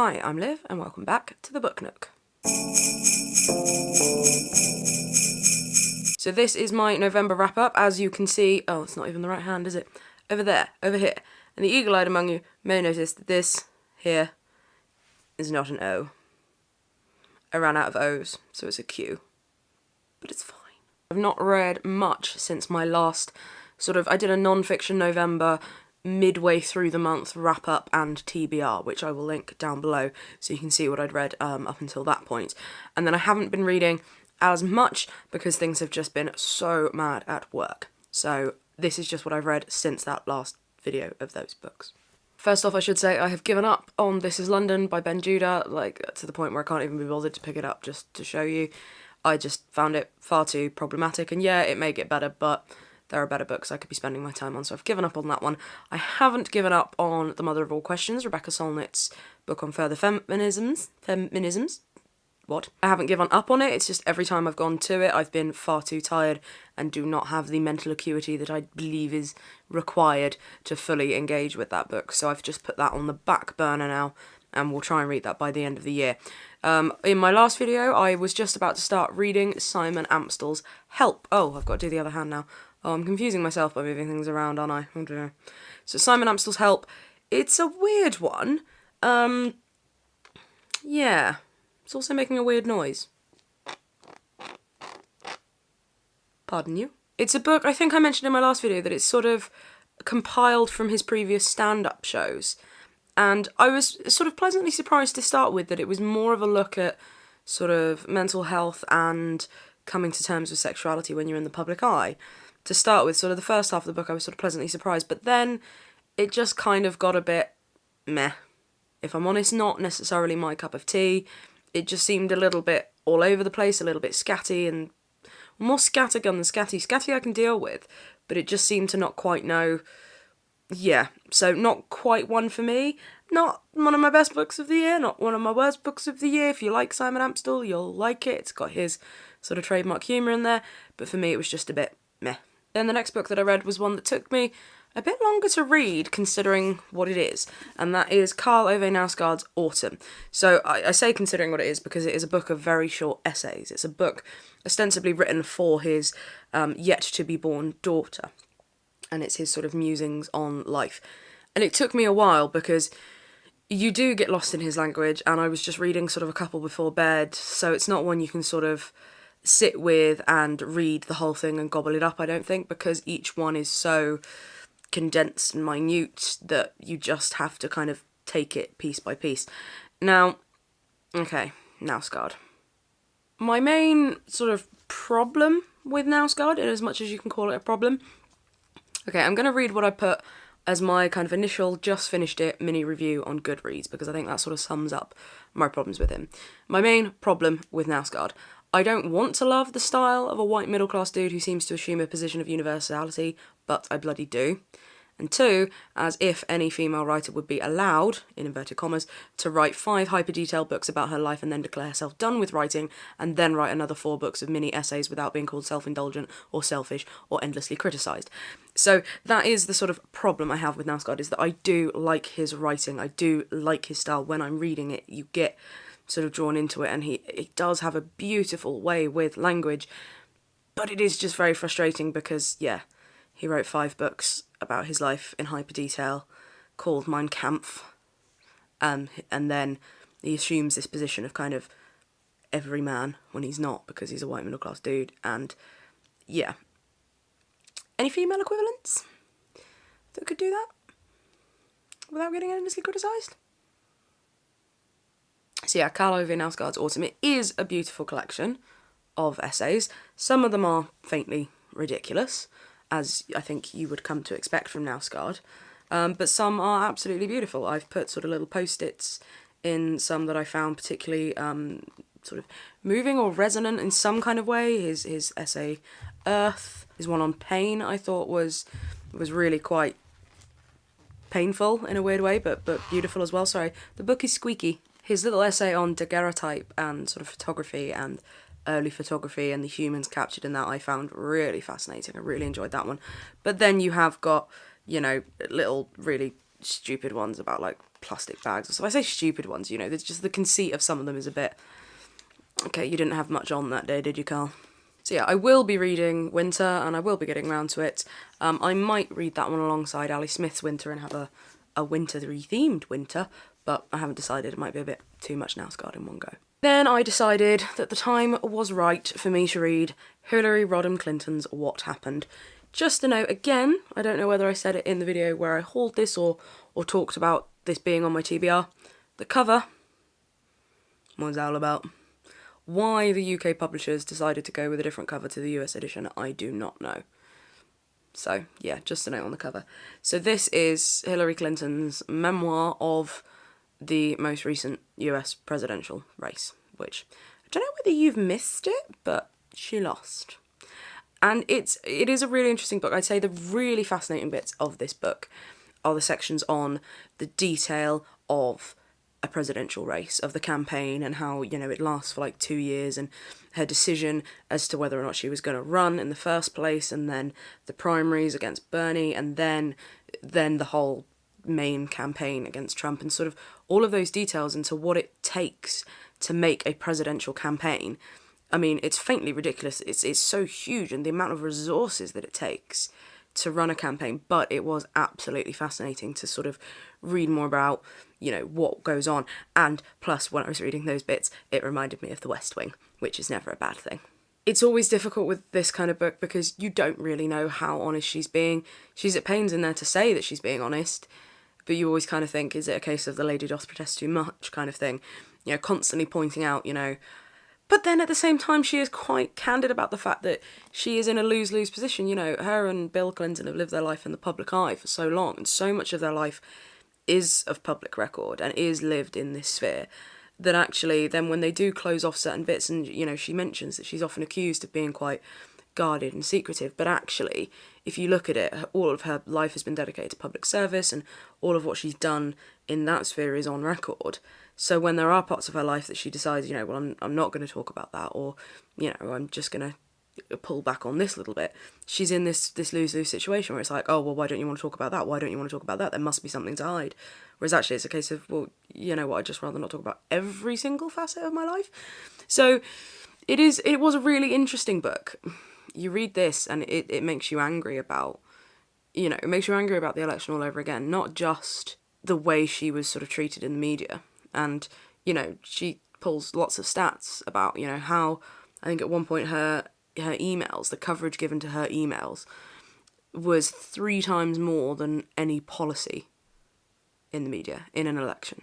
Hi, I'm Liv, and welcome back to the Book Nook. So this is my November wrap-up. As you can see, oh, it's not even the right hand, is it? Over there, over here. And the eagle-eyed among you may notice that this here is not an O. I ran out of O's, so it's a Q. But it's fine. I've not read much since my last I did a non-fiction November midway through the month wrap-up and TBR, which I will link down below so you can see what I'd read up until that point. And then I haven't been reading as much because things have just been so mad at work. So this is just what I've read since that last video of those books. First off, I should say I have given up on This Is London by Ben Judah, to the point where I can't even be bothered to pick it up just to show you. I just found it far too problematic, and yeah, it may get better, but there are better books I could be spending my time on, so I've given up on that one. I haven't given up on The Mother of All Questions, Rebecca Solnit's book on further feminisms. What? I haven't given up on it, it's just every time I've gone to it, I've been far too tired and do not have the mental acuity that I believe is required to fully engage with that book. So I've just put that on the back burner now, and we'll try and read that by the end of the year. In my last video, I was just about to start reading Simon Amstell's Help. Oh, I've got to do the other hand now. Oh, I'm confusing myself by moving things around, aren't I? I don't know. So Simon Amstell's Help. It's a weird one. Yeah. It's also making a weird noise. Pardon you? It's a book, I think I mentioned in my last video that it's sort of compiled from his previous stand-up shows. And I was sort of pleasantly surprised to start with that it was more of a look at sort of mental health and coming to terms with sexuality when you're in the public eye. To start with, sort of the first half of the book I was sort of pleasantly surprised, but then it just kind of got a bit meh. If I'm honest, not necessarily my cup of tea. It just seemed a little bit all over the place, a little bit scatty, and more scattergun than scatty. Scatty I can deal with, but it just seemed to not quite know. Yeah, so not quite one for me. Not one of my best books of the year, not one of my worst books of the year. If you like Simon Amstell, you'll like it. It's got his sort of trademark humour in there, but for me it was just a bit meh. Then the next book that I read was one that took me a bit longer to read, considering what it is, and that is Karl Ove Knausgaard's Autumn. So I say considering what it is because it is a book of very short essays. It's a book ostensibly written for his yet-to-be-born daughter, and it's his sort of musings on life. And it took me a while because you do get lost in his language, and I was just reading sort of a couple before bed, so it's not one you can sort of sit with and read the whole thing and gobble it up, I don't think, because each one is so condensed and minute that you just have to kind of take it piece by piece. Now, okay, Knausgaard. My main sort of problem with Knausgaard, in as much as you can call it a problem, okay, I'm going to read what I put as my kind of initial just finished it mini review on Goodreads, because I think that sort of sums up my problems with him. My main problem with Knausgaard: I don't want to love the style of a white middle-class dude who seems to assume a position of universality, but I bloody do. And two, as if any female writer would be allowed, in inverted commas, to write 5 hyper-detailed books about her life and then declare herself done with writing, and then write another 4 books of mini-essays without being called self-indulgent or selfish or endlessly criticised. So that is the sort of problem I have with Knausgaard, is that I do like his writing, I do like his style. When I'm reading it, you get sort of drawn into it, and he does have a beautiful way with language, but it is just very frustrating because, yeah, he wrote 5 books about his life in hyper detail called Mein Kampf, and then he assumes this position of kind of every man when he's not, because he's a white middle class dude. And yeah, any female equivalents that could do that without getting endlessly criticised? So yeah, Karl Ove Knausgaard's Autumn. It is a beautiful collection of essays. Some of them are faintly ridiculous, as I think you would come to expect from Knausgaard, but some are absolutely beautiful. I've put sort of little post-its in some that I found particularly sort of moving or resonant in some kind of way. His essay Earth, his one on pain, I thought was really quite painful in a weird way, but beautiful as well. Sorry, the book is squeaky. His little essay on daguerreotype and sort of photography and early photography and the humans captured in that I found really fascinating. I really enjoyed that one. But then you have got, you know, little really stupid ones about like plastic bags. So I say stupid ones, you know, there's just the conceit of some of them is a bit, okay, you didn't have much on that day, did you, Carl? So yeah, I will be reading Winter, and I will be getting around to it. I might read that one alongside Ali Smith's Winter and have a winter-themed Winter, but I haven't decided. It might be a bit too much Nausgard in one go. Then I decided that the time was right for me to read Hillary Rodham Clinton's What Happened. Just a note again, I don't know whether I said it in the video where I hauled this or talked about this being on my TBR. The cover, what was that all about? Why the UK publishers decided to go with a different cover to the US edition, I do not know. So, yeah, just a note on the cover. So this is Hillary Clinton's memoir of the most recent US presidential race, which, I don't know whether you've missed it, but she lost. And it is a really interesting book. I'd say the really fascinating bits of this book are the sections on the detail of a presidential race, of the campaign, and how, you know, it lasts for like 2 years, and her decision as to whether or not she was going to run in the first place, and then the primaries against Bernie, and then the whole main campaign against Trump, and sort of all of those details into what it takes to make a presidential campaign. I mean, it's faintly ridiculous. It's so huge, and the amount of resources that it takes to run a campaign, but it was absolutely fascinating to sort of read more about, you know, what goes on. And plus, when I was reading those bits, it reminded me of The West Wing, which is never a bad thing. It's always difficult with this kind of book because you don't really know how honest she's being. She's at pains in there to say that she's being honest, but you always kind of think, is it a case of the lady doth protest too much kind of thing? You know, constantly pointing out, you know. But then at the same time, she is quite candid about the fact that she is in a lose-lose position. You know, her and Bill Clinton have lived their life in the public eye for so long, and so much of their life is of public record and is lived in this sphere, that actually then when they do close off certain bits, and, you know, she mentions that she's often accused of being quite guarded and secretive, but actually, if you look at it, all of her life has been dedicated to public service, and all of what she's done in that sphere is on record. So when there are parts of her life that she decides, you know, well, I'm not going to talk about that, or, you know, I'm just going to pull back on this little bit, she's in this lose-lose situation where it's like, oh, well, why don't you want to talk about that? Why don't you want to talk about that? There must be something to hide. Whereas actually it's a case of, well, you know what, I'd just rather not talk about every single facet of my life. So it was a really interesting book. You read this and it makes you angry about, you know, it makes you angry about the election all over again, not just the way she was sort of treated in the media. And, you know, she pulls lots of stats about, you know, how, I think at one point her emails, the coverage given to her emails, was 3 times more than any policy in the media in an election.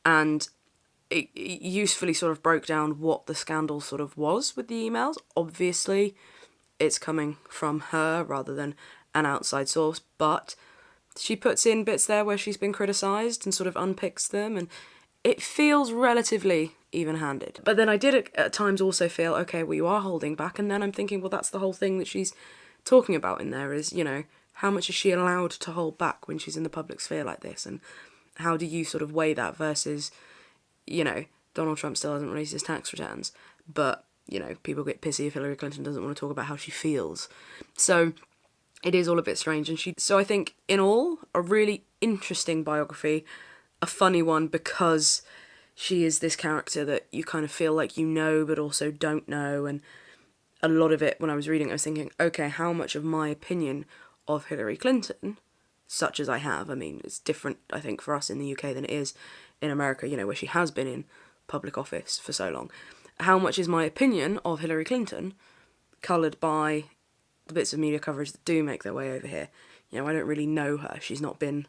And it usefully sort of broke down what the scandal sort of was with the emails. Obviously, it's coming from her rather than an outside source, but she puts in bits there where she's been criticised and sort of unpicks them, and it feels relatively even-handed. But then I did at times also feel, okay, well, you are holding back, and then I'm thinking, well, that's the whole thing that she's talking about in there is, you know, how much is she allowed to hold back when she's in the public sphere like this, and how do you sort of weigh that versus, you know, Donald Trump still hasn't released his tax returns, but, you know, people get pissy if Hillary Clinton doesn't want to talk about how she feels. So it is all a bit strange, and so I think, in all, a really interesting biography, a funny one because she is this character that you kind of feel like you know but also don't know, and a lot of it, when I was reading, I was thinking, okay, how much of my opinion of Hillary Clinton, such as I have, I mean, it's different, I think, for us in the UK than it is in America, you know, where she has been in public office for so long. How much is my opinion of Hillary Clinton coloured by the bits of media coverage that do make their way over here? You know, I don't really know her. She's not been,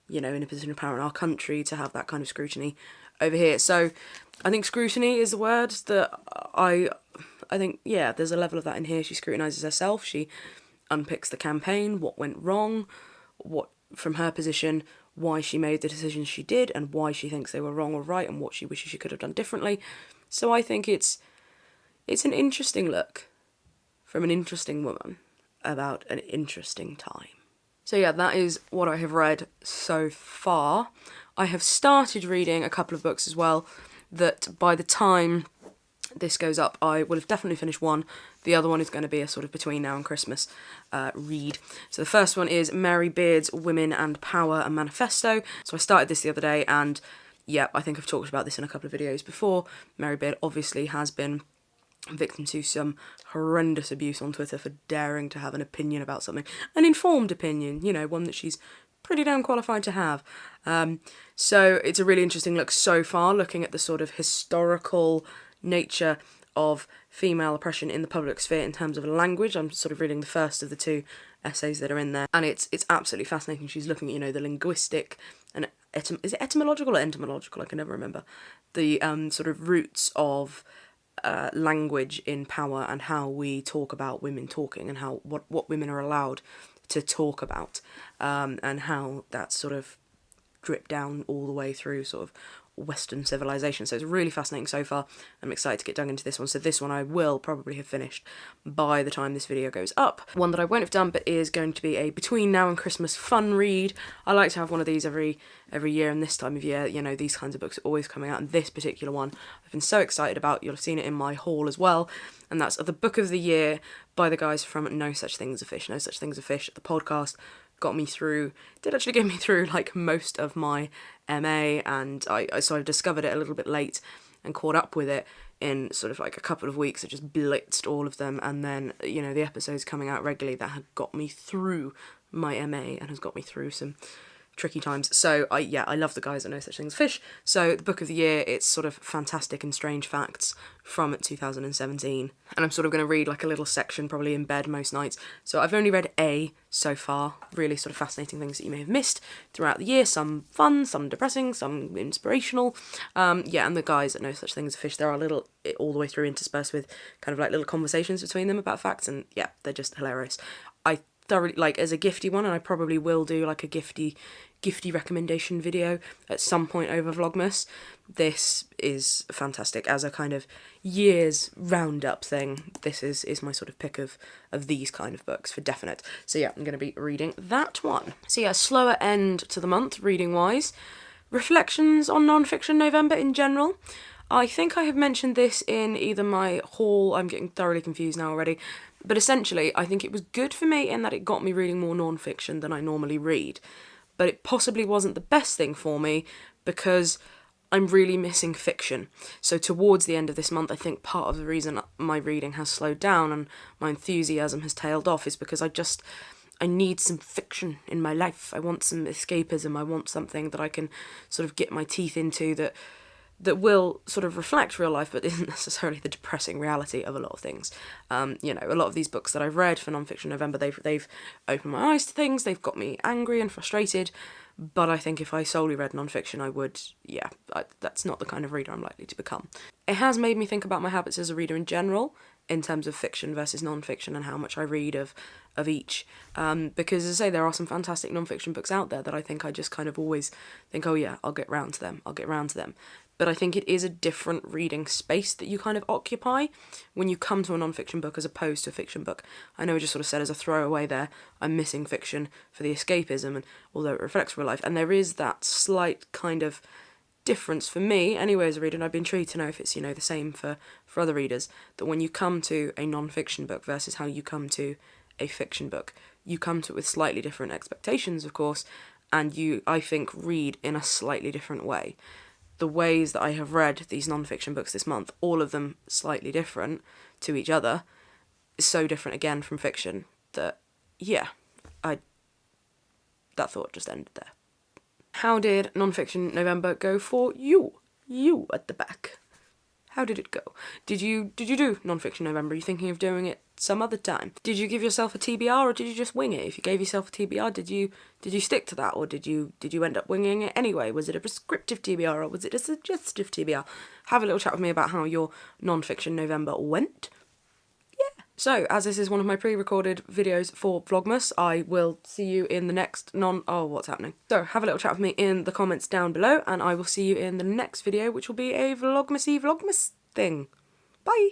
you know, in a position of power in our country to have that kind of scrutiny over here. So I think scrutiny is the word that I think, yeah, there's a level of that in here. She scrutinises herself. She unpicks the campaign, what went wrong, what, from her position, why she made the decisions she did, and why she thinks they were wrong or right, and what she wishes she could have done differently. So I think it's an interesting look from an interesting woman about an interesting time. So yeah, that is what I have read so far. I have started reading a couple of books as well that by the time this goes up, I will have definitely finished one. The other one is going to be a sort of between now and Christmas read. So the first one is Mary Beard's Women and Power, a Manifesto. So I started this the other day, and yeah, I think I've talked about this in a couple of videos before. Mary Beard obviously has been victim to some horrendous abuse on Twitter for daring to have an opinion about something. An informed opinion, you know, one that she's pretty damn qualified to have. So it's a really interesting look so far, looking at the sort of historical nature of female oppression in the public sphere in terms of language. I'm sort of reading the first of the two essays that are in there, and it's absolutely fascinating. She's looking at, you know, the linguistic and is it etymological or entomological? I can never remember. The sort of roots of language in power, and how we talk about women talking, and how what women are allowed to talk about, and how that's sort of dripped down all the way through sort of Western civilization. So it's really fascinating so far. I'm excited to get dug into this one. So this one I will probably have finished by the time this video goes up. One that I won't have done, but is going to be a between now and Christmas fun read. I like to have one of these every year, and this time of year, you know, these kinds of books are always coming out, and this particular one I've been so excited about. You'll have seen it in my haul as well, and that's the book of the year by the guys from No Such Thing as a Fish. No Such Thing as a Fish, the podcast, got me through, did actually get me through like most of my MA, and I sort of discovered it a little bit late and caught up with it in sort of like a couple of weeks. I just blitzed all of them, and then, you know, the episodes coming out regularly that had got me through my MA and has got me through some tricky times. So I love the guys that No Such Thing as Fish. So the book of the year, it's sort of fantastic and strange facts from 2017, and I'm sort of going to read like a little section probably in bed most nights. So I've only read A so far, really sort of fascinating things that you may have missed throughout the year, some fun, some depressing, some inspirational. And the guys that No Such Thing as a Fish, there are little, all the way through interspersed with kind of like little conversations between them about facts, and yeah, they're just hilarious. I thoroughly, like, as a gifty one, and I probably will do like a gifty recommendation video at some point over Vlogmas. This is fantastic as a kind of year's roundup thing. This is my sort of pick of these kind of books for definite. So yeah, I'm going to be reading that one. So yeah, slower end to the month reading wise. Reflections on non-fiction November in general. I think I have mentioned this in either my haul, I'm getting thoroughly confused now already, but essentially I think it was good for me in that it got me reading more non-fiction than I normally read. But it possibly wasn't the best thing for me because I'm really missing fiction. So towards the end of this month, I think part of the reason my reading has slowed down and my enthusiasm has tailed off is because I need some fiction in my life. I want some escapism. I want something that I can sort of get my teeth into that will sort of reflect real life, but isn't necessarily the depressing reality of a lot of things. You know, a lot of these books that I've read for Non-Fiction November, they've opened my eyes to things, they've got me angry and frustrated, but I think if I solely read non-fiction, I would, that's not the kind of reader I'm likely to become. It has made me think about my habits as a reader in general, in terms of fiction versus non-fiction and how much I read of each, because as I say, there are some fantastic non-fiction books out there that I think I just kind of always think, oh yeah, I'll get round to them. But I think it is a different reading space that you kind of occupy when you come to a non-fiction book as opposed to a fiction book. I know I just sort of said as a throwaway there, I'm missing fiction for the escapism, and although it reflects real life, and there is that slight kind of difference for me anyway as a reader, and I'd be intrigued to know if it's, you know, the same for other readers, that when you come to a non-fiction book versus how you come to a fiction book, you come to it with slightly different expectations, of course, and you, I think, read in a slightly different way. The ways that I have read these non-fiction books this month, all of them slightly different to each other, is so different again from fiction that, yeah, that thought just ended there. How did non-fiction November go for you? You at the back. How did it go? Did you do non-fiction November? Are you thinking of doing it some other time? Did you give yourself a TBR or did you just wing it? If you gave yourself a TBR, did you stick to that, or did you end up winging it anyway? Was it a prescriptive TBR or was it a suggestive TBR? Have a little chat with me about how your non-fiction November went. Yeah. So, as this is one of my pre-recorded videos for Vlogmas, I will see you in the next what's happening? So, have a little chat with me in the comments down below, and I will see you in the next video, which will be a Vlogmas thing. Bye!